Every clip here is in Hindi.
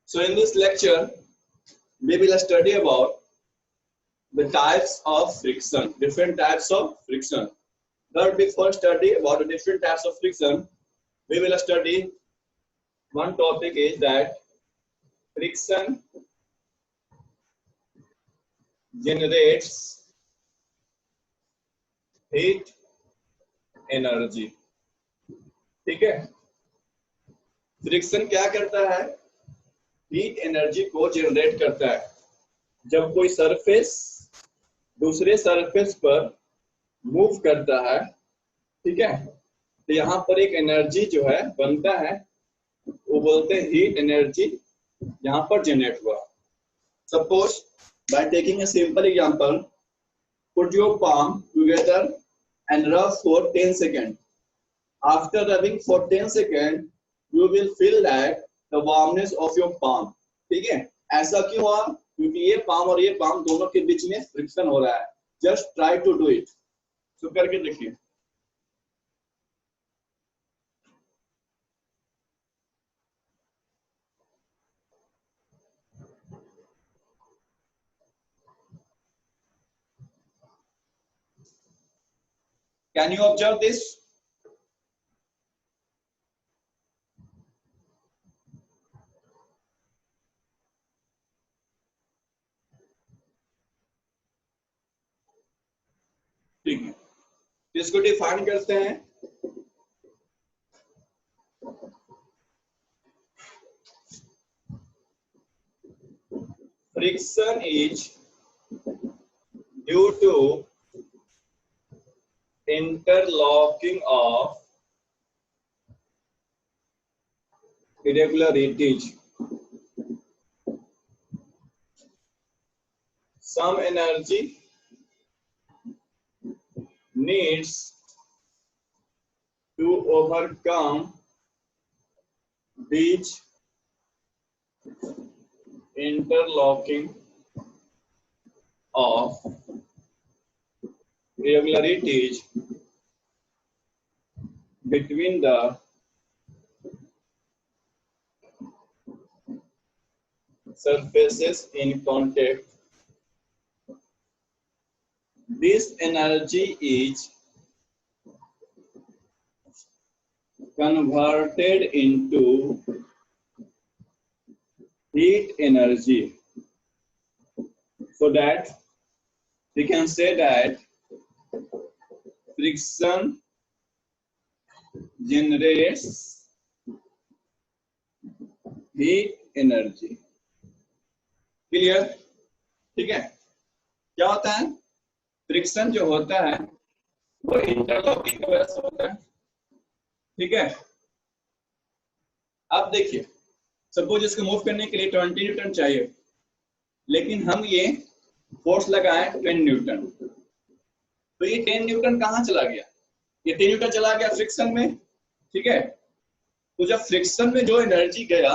So in this lecture, we will study about the types of friction, different types of friction. But before study about the different types of friction, we will study one topic is that friction generates heat energy. ठीक है, फ्रिक्शन क्या करता है? हीट एनर्जी को जनरेट करता है। जब कोई सरफेस दूसरे सरफेस पर मूव करता है, ठीक है, तो यहाँ पर एक एनर्जी जो है बनता है, वो बोलते हैं हीट एनर्जी, यहाँ पर जनरेट हुआ। Suppose by taking a simple example, put your palm together and rub for 10 seconds. After rubbing for 10 seconds, you will feel that the warmness of your palm. ठीक है, ऐसा क्यों हुआ? क्योंकि ये पाम और ये पाम दोनों के बीच में फ्रिक्शन हो रहा है। Just try to do it, तो करके देखिए। Can you observe this? ठीक है, इसको डिफाइन करते हैं। Friction is due to interlocking of irregularities. Some energy needs to overcome these interlocking of irregularities between the surfaces in contact. This energy is converted into heat energy, so that we can say that friction generates heat energy. Clear? ठीक है, क्या होता है? फ्रिक्शन जो होता है वो इंटरलॉकिंग की वजह से होता है। ठीक है, अब देखिए, सपोज इसको मूव करने के लिए 20 न्यूटन चाहिए, लेकिन हम ये फोर्स लगाए 10 न्यूटन, तो ये 10 न्यूटन कहाँ चला गया? ये 10 न्यूटन चला गया फ्रिक्शन में। ठीक है, तो जब फ्रिक्शन में जो एनर्जी गया,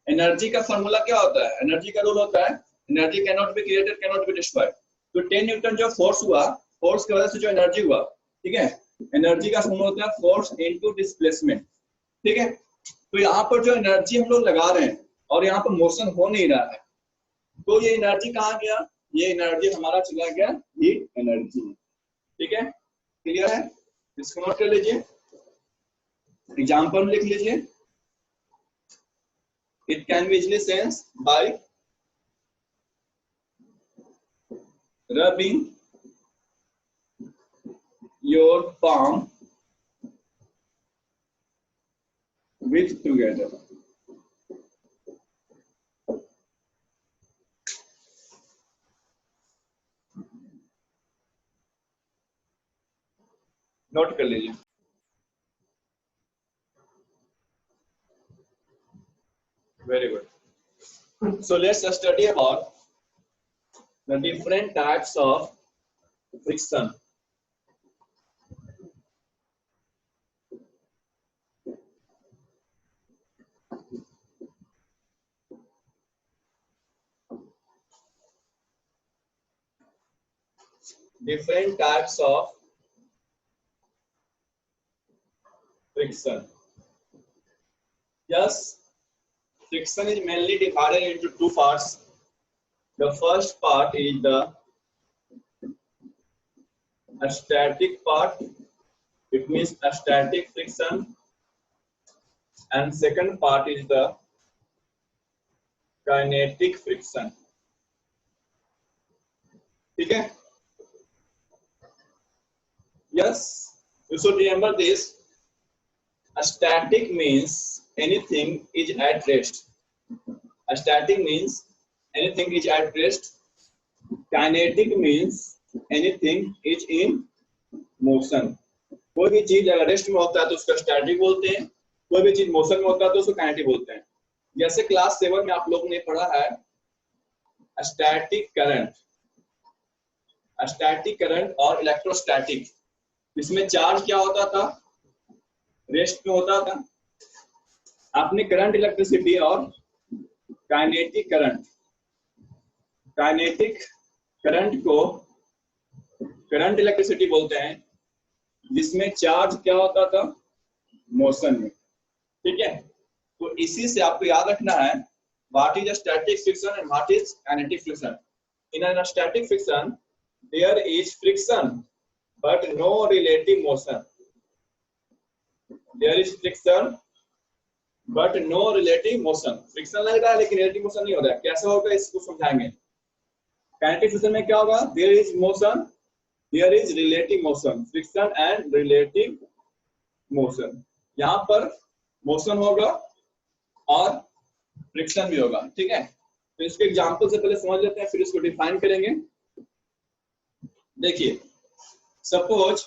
एनर्जी का फॉर्मूला क्या होता है? एनर्जी का रूल होता है energy can not be created, can not be destroyed. तो 10 न्यूटन जो फोर्स हुआ, फोर्स की वजह से जो एनर्जी हुआ, ठीक है, एनर्जी का फॉर्मूला होता है फोर्स इनटू डिस्प्लेसमेंट। ठीक है, तो यहाँ पर जो एनर्जी हम लोग लगा रहे हैं और यहाँ पर मोशन हो नहीं रहा है, तो ये एनर्जी कहाँ गया? ये एनर्जी हमारा चला गया हीट एनर्जी। ठीक है, क्लियर है? इसको नोट कर लीजिए, एग्जाम्पल लिख लीजिए। It can be easily sensed by rubbing your palm with together. Note कर लीजिए। Very good. So let's study about the different types of friction. Different types of friction. Yes, friction is mainly divided into two parts. The first part is the static part. It means a static friction, and second part is the kinetic friction. ठीक है? Yes, you should remember this. A static means anything is at rest. A static means anything is at rest. Kinetic means anything is in motion. कोई भी चीज अगर रेस्ट में होता है तो उसको स्टैटिक बोलते हैं, कोई भी चीज मोशन में होता है तो उसको काइनेटिक बोलते हैं। जैसे क्लास 7 में आप लोगों ने पढ़ा है स्टैटिक करंट और इलेक्ट्रोस्टैटिक। इसमें चार्ज क्या होता था? रेस्ट में होता था। आपने करंट इलेक्ट्रिसिटी और काइनेटिक करंट को करंट इलेक्ट्रिसिटी बोलते हैं, जिसमें चार्ज क्या होता था? मोशन में। ठीक है, तो इसी से आपको याद रखना है what is static friction and what is kinetic friction. In a static friction there is friction but no relative motion. There is friction but no relative motion. Friction लग रहा है लेकिन रिलेटिव मोशन नहीं हो रहा है। कैसे होगा इसको समझाएंगे। काइनेटिक फ्रिक्शन में क्या होगा? There is motion, there is relative motion. Friction and relative motion. यहाँ पर मोशन होगा और फ्रिक्शन भी होगा। ठीक है, तो इसके एग्जांपल से पहले समझ लेते हैं, फिर इसको डिफाइन करेंगे। देखिए, सपोज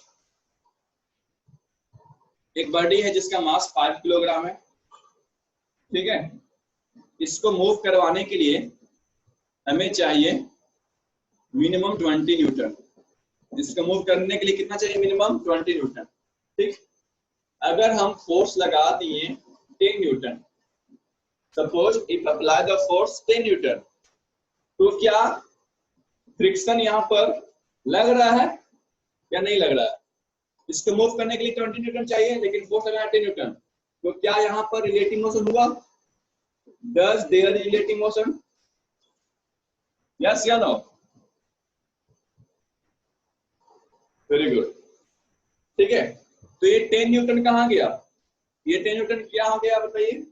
एक बॉडी है जिसका मास 5 किलोग्राम है। ठीक है, इसको मूव करवाने के लिए हमें चाहिए मिनिमम 20 न्यूटन। इसको मूव करने के लिए कितना चाहिए? Minimum 20 Newton. ठीक, अगर हम फोर्स लगा दिए 10 Newton, suppose if apply the force 10 Newton, तो क्या फ्रिक्शन यहाँ पर लग रहा है या नहीं लग रहा है? इसको मूव करने के लिए 20 न्यूटन चाहिए लेकिन फोर्स लगा 10 न्यूटन, तो क्या यहाँ पर रिलेटिव मोशन हुआ? Does there is relative motion? Yes या नो? Very good. ठीक है, तो ये 10 न्यूटन कहाँ गया? ये 10 न्यूटन क्या हो गया बताइए?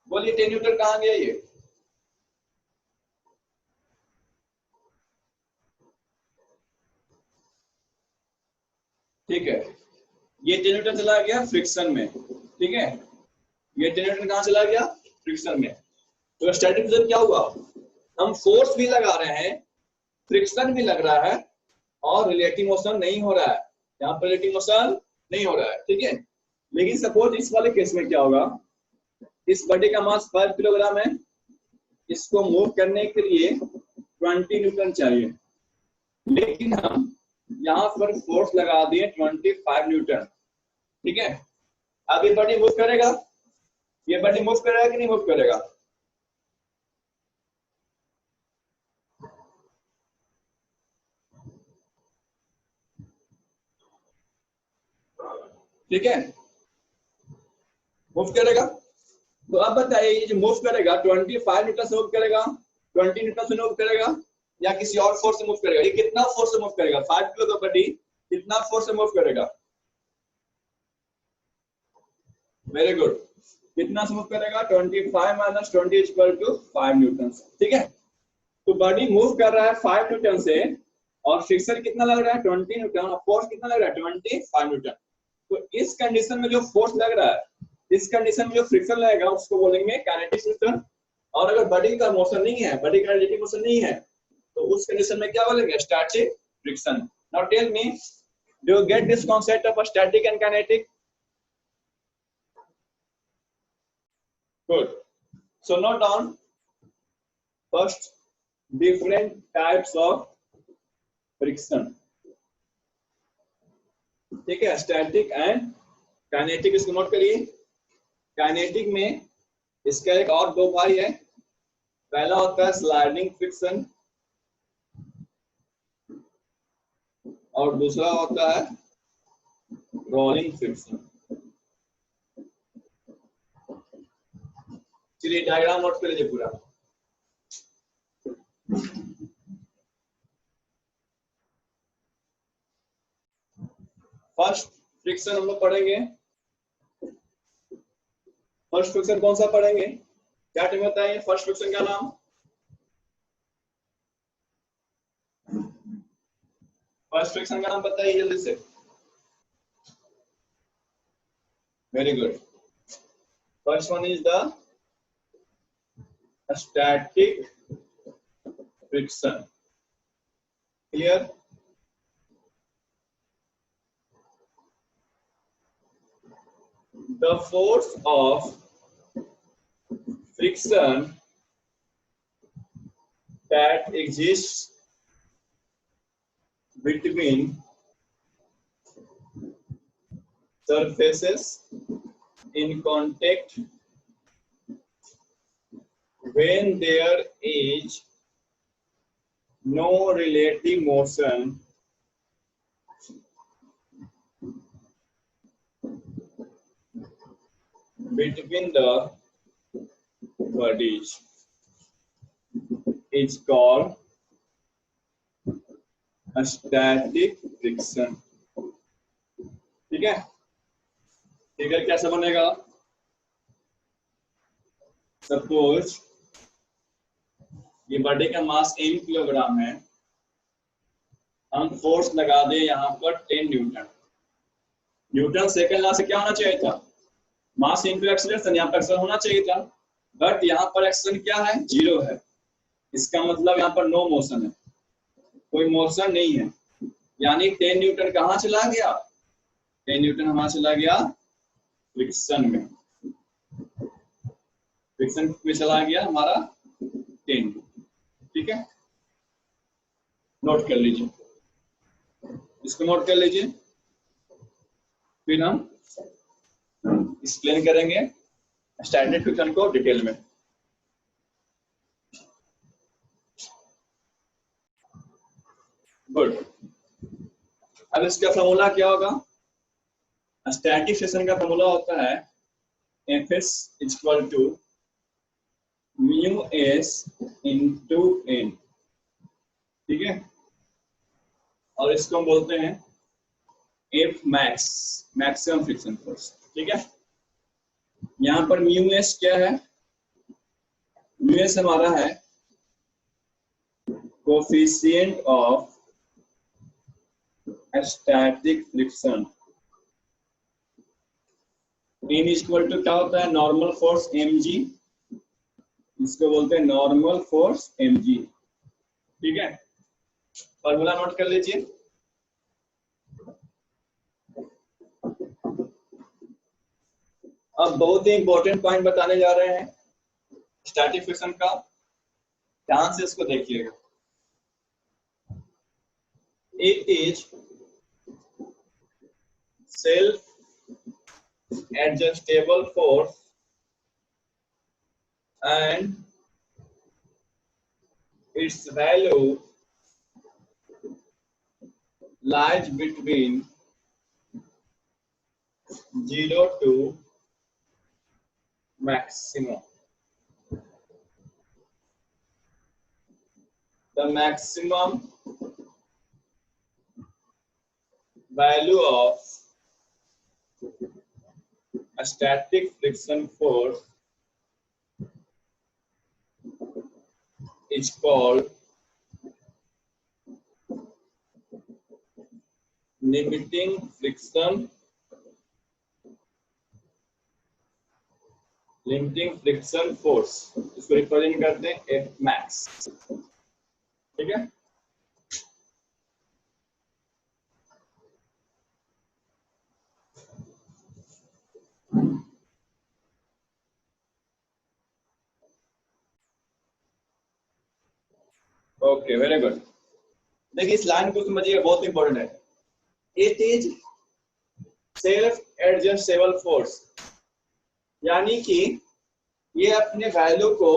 बोलिए 10 न्यूटन कहाँ गया ये? ठीक है, ये 10 न्यूटन चला गया फ्रिक्शन में। ठीक है, ये 10 न्यूटन कहाँ चला गया? फ्रिक्शन में। तो स्टैटिक फ्रिक्शन क्या हुआ? हम फोर्स भी लगा रहे हैं, फ्रिक्शन भी लग रहा है और रिलेटिव मोशन नहीं हो रहा है। यहाँ पर रिलेटिव मोशन नहीं हो रहा है। ठीक है, लेकिन सपोज इस वाले केस में क्या होगा? इस बॉडी का मास 5 किलोग्राम है, इसको मूव करने के लिए 20 न्यूटन चाहिए, लेकिन हम यहाँ पर फोर्स लगा दिए 25 न्यूटन। ठीक है, अब ये बॉडी मूव करेगा? ये बॉडी मूव करेगा कि नहीं मूव करेगा? ठीक है, मूव करेगा। तो अब बताइए, ये जो मूव करेगा 25 न्यूटन से मूव करेगा, 20 न्यूटन से मूव करेगा या किसी और फोर्स से मूव करेगा? ये कितना फोर्स से मूव करेगा? 5 किलो का बॉडी कितना फोर्स से मूव करेगा? Very good. कितना से मूव करेगा? 25 माइनस 20 इक्वल टू 5 न्यूटन। ठीक है, तो बॉडी मूव कर रहा है 5 न्यूटन से और फ्रिक्शन कितना लग रहा है? 20 न्यूटन और फोर्स कितना लग रहा है? 25 न्यूटन। तो इस कंडीशन में जो फोर्स लग रहा है, इस कंडीशन में जो फ्रिक्शन लगेगा उसको बोलेंगे काइनेटिक फ्रिक्शन। और अगर बॉडी का मोशन नहीं है, बॉडी का रिलेटिव मोशन नहीं है, तो उस कंडीशन में क्या बोलेंगे? Static friction. Now tell me, do you get this concept of static and kinetic? Good. So note down first different types of friction. ठीक है, स्टैटिक एंड काइनेटिक, इसको नोट करिए। काइनेटिक में इसका एक और दो भाई है। पहला होता है स्लाइडिंग फ्रिक्शन और दूसरा होता है रोलिंग फ्रिक्शन। चलिए डायग्राम नोट कर लीजिए पूरा। फर्स्ट फ्रिक्शन हम लोग पढ़ेंगे। फर्स्ट फ्रिक्शन कौन सा पढ़ेंगे, क्या टाइम होता है फर्स्ट फ्रिक्शन का नाम? फर्स्ट फ्रिक्शन का नाम बताइए जल्दी से। Very good. First one is the static friction. Clear? The force of friction that exists between surfaces in contact when there is no relative motion between the bodies is called a static friction। ठीक है, फिगर कैसे बनेगा? सपोज ये बॉडी का मास 1 किलोग्राम है, हम फोर्स लगा दे यहाँ पर 10 न्यूटन। न्यूटन सेकंड लॉ से क्या होना चाहिए था? मास इनटू एक्सीलरेशन, यहाँ पर एक्सीलरेशन होना चाहिए था, बट यहाँ पर एक्सीलरेशन क्या है? 0 है। इसका मतलब यहाँ पर नो मोशन है, कोई मोशन नहीं है, यानी 10 न्यूटन कहाँ चला गया? 10 न्यूटन हमारा चला गया फ्रिक्शन में। फ्रिक्शन में चला गया हमारा 10। ठीक है, नोट कर लीजिए, इसको नोट कर लीजिए, फिर हम एक्सप्लेन करेंगे स्टैटिक फ्रिक्शन को डिटेल में। गुड। अब इसका फॉर्मूला क्या होगा? स्टैटिक फ्रिक्शन का फॉर्मूला होता है Fs equal to mu S into N. ठीक है, और इसको हम बोलते हैं F max, maximum friction force. ठीक है, यहाँ पर म्यू एस क्या है? म्यू एस हमारा है coefficient of static friction. N equal to क्या होता है? नॉर्मल फोर्स mg, इसको बोलते हैं नॉर्मल फोर्स mg। ठीक है, फॉर्मूला नोट कर लीजिए। अब बहुत ही इंपॉर्टेंट पॉइंट बताने जा रहे हैं स्टैटिक फ्रिक्शन का, ध्यान से इसको देखिएगा। It is self adjustable force and its value lies between 0 to maximum. The maximum value of a static friction force is called limiting friction force। इसको रिप्रेजेंट करते हैं F max। ठीक है, ओके, वेरी गुड। देखिए इस लाइन को समझिएगा, बहुत इंपॉर्टेंट है। It is self adjustable force, यानी कि ये अपने वैल्यू को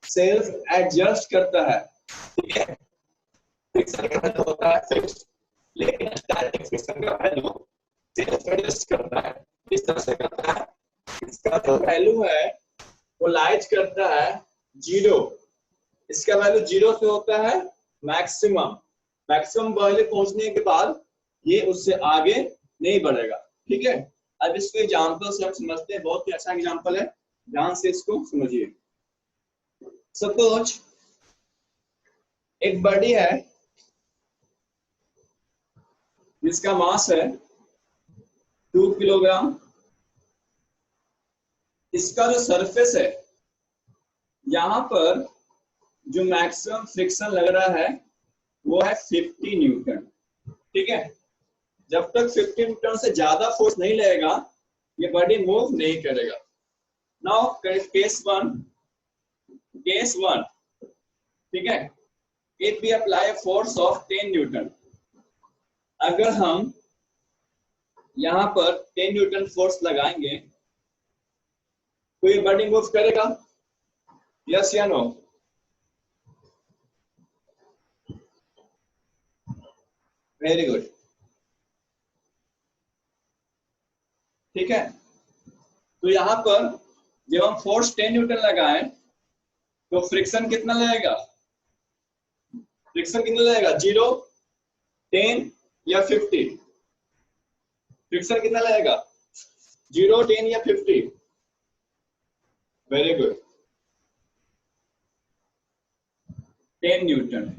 सेल्फ एडजस्ट करता है। ठीक है, फ्रिक्शन का वैल्यू होता है फिक्स्ड, लेकिन स्टैटिक फ्रिक्शन का वैल्यू सेल्फ एडजस्ट करता है। इस तरह से करता है, इसका जो वैल्यू है वो लाइज करता है 0, इसका वैल्यू 0 से होता है मैक्सिमम, मैक्सिमम वैल्यू पहुंचने के बाद ये उससे आगे नहीं बढ़ेगा। ठीक है, अब इसको एग्जांपल से हम समझते हैं, बहुत ही अच्छा एग्जांपल है, ध्यान से इसको समझिए। सपोज एक बॉडी है जिसका मास है 2 किलोग्राम, इसका जो सरफेस है यहाँ पर जो मैक्सिमम फ्रिक्शन लग रहा है वो है 50 न्यूटन। ठीक है, जब तक 50 न्यूटन से ज्यादा फोर्स नहीं लगेगा ये बॉडी मूव नहीं करेगा। नाउ केस वन, ठीक है, if we apply force of 10 newton, अगर हम यहाँ पर 10 न्यूटन फोर्स लगाएंगे तो ये बॉडी मूव करेगा, यस या नो? Very good. ठीक है, तो यहाँ पर जब हम फोर्स 10 न्यूटन लगाएं तो फ्रिक्शन कितना लगेगा? फ्रिक्शन कितना लगेगा? 0, 10 या 50? फ्रिक्शन कितना लगेगा? 0, 10 या 50? Very good, 10 Newton.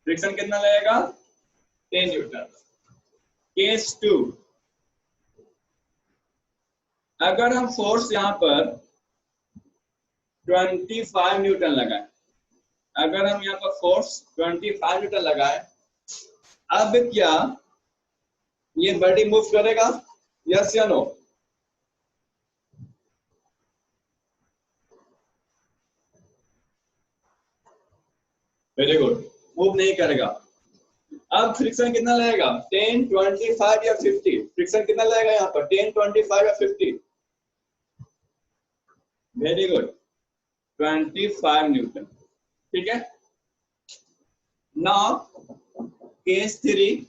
फ्रिक्शन कितना लगेगा? 10 न्यूटन। केस 2, अगर हम फोर्स यहाँ पर 25 न्यूटन लगाए, अगर हम यहाँ पर फोर्स 25 न्यूटन लगाए, अब क्या ये बॉडी मूव करेगा, यस या नो? वेरी गुड, मूव नहीं करेगा। अब फ्रिक्शन कितना लगेगा? 10, 25 या 50? फ्रिक्शन कितना लगेगा यहाँ पर? 10, 25 या 50? Very good, 25 Newton. ठीक है, now case 3,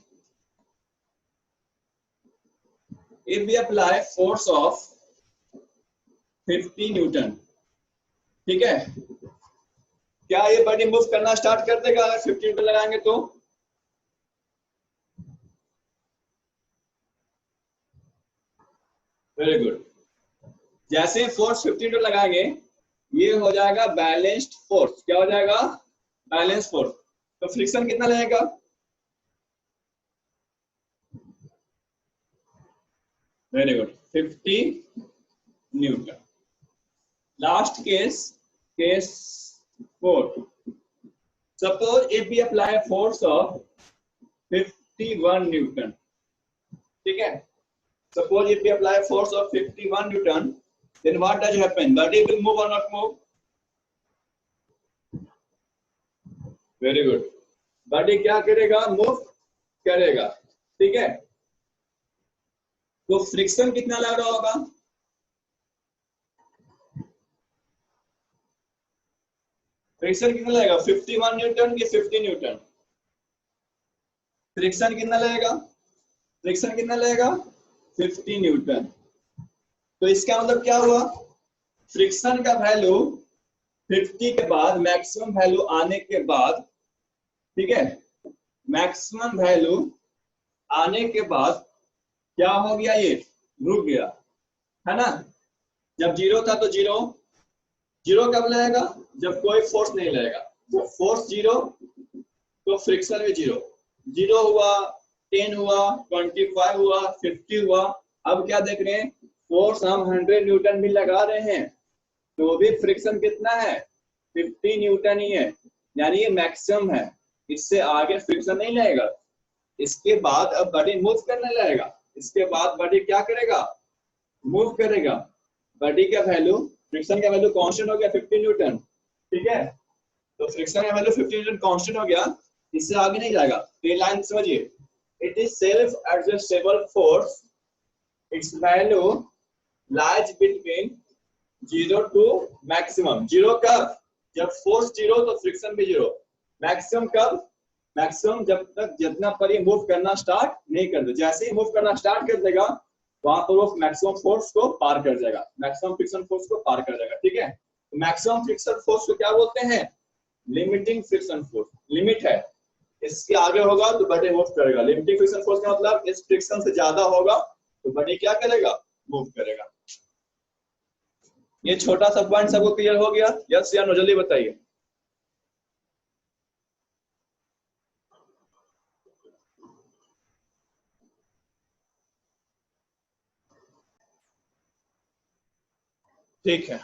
if we apply force of 50 Newton, ठीक है, क्या ये बॉडी मूव करना स्टार्ट कर देगा अगर 50 न्यूटन लगाएंगे तो? वेरी गुड, जैसे फोर्स 50 न्यूटन लगाएंगे ये हो जाएगा बैलेंस्ड फोर्स। क्या हो जाएगा? Balance force. तो फ्रिक्शन कितना लगेगा? Very good, 50 newton. Last case, case 4, suppose if we apply force of 51 newton, ठीक है, suppose if we apply force of 51 newton, then what does happen? Body will move or not move? Very good, body क्या करेगा? मूव करेगा। ठीक है, तो फ्रिक्शन कितना लग रहा होगा? फ्रिक्शन कितना लगेगा? 51 न्यूटन की 50 न्यूटन? फ्रिक्शन कितना लगेगा? फ्रिक्शन कितना लगेगा? 50 न्यूटन। तो इसका मतलब क्या हुआ? फ्रिक्शन का वैल्यू 50 के बाद, मैक्सिमम वैल्यू आने के बाद, ठीक है, मैक्सिमम वैल्यू आने के बाद क्या हो गया? ये रुक गया, है ना? जब 0 था तो 0, 0 कब लगेगा? जब कोई फोर्स नहीं लगेगा। जब फोर्स 0 तो फ्रिक्शन भी 0, 0 हुआ, 10 हुआ, 25 हुआ, 50 हुआ। अब क्या देख रहे हैं? फोर्स हम 100 न्यूटन भी लगा रहे हैं तो भी फ्रिक्शन कितना है? 50 न्यूटन ही है, यानी ये मैक्सिमम है, इससे आगे फ्रिक्शन नहीं लगेगा। इसके बाद अब बॉडी मूव करने लगेगा, इसके बाद बॉडी क्या करेगा? मूव करेगा। बॉडी का वैल्यू, फ्रिक्शन का वैल्यू कांस्टेंट हो गया 50 न्यूटन, ठीक है, तो फ्रिक्शन का वैल्यू 50 न्यूटन कांस्टेंट हो गया, इससे आगे नहीं जाएगा। ये लाइन समझिए, it is self-adjustable force, its value lies between 0 to maximum। 0 कब? जब फोर्स 0 तो फ्रिक्शन भी 0। मैक्सिमम कब? मैक्सिमम जब तक जितना पर ये मूव करना स्टार्ट नहीं कर दे, जैसे ही मूव करना स्टार्ट कर देगा वहां पर वो मैक्सिमम फोर्स को पार कर जाएगा, मैक्सिमम फ्रिक्शन फोर्स को पार कर जाएगा। ठीक है, मैक्सिमम फ्रिक्शन फोर्स को क्या बोलते हैं? Limiting friction force. लिमिट है, इसके आगे होगा तो बॉडी मूव करेगा। लिमिटिंग फ्रिक्शन फोर्स का मतलब इस फ्रिक्शन से ज्यादा होगा तो बॉडी क्या करेगा? मूव करेगा। ये छोटा सा पॉइंट सबको क्लियर हो गया? यस या नो, जल्दी बताइए। ठीक है,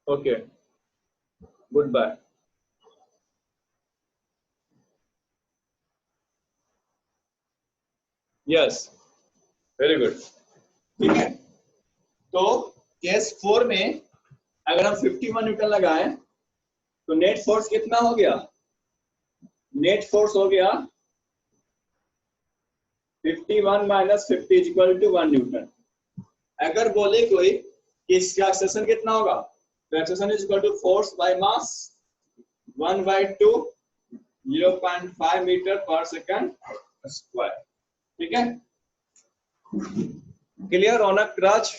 okay, good bye. Yes, very good. ठीक है, तो केस 4 में अगर हम 51 न्यूटन लगाएं तो नेट फोर्स कितना हो गया? नेट फोर्स हो गया 51 minus 50 is equal to 1 newton. अगर बोले कोई कि इसका एक्सेलरेशन कितना होगा, तो acceleration is equal to force by mass 1/2 0.5 metre per second square. ठीक है, clear Raunak Raj?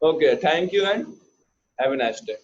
Okay, thank you and have a nice day.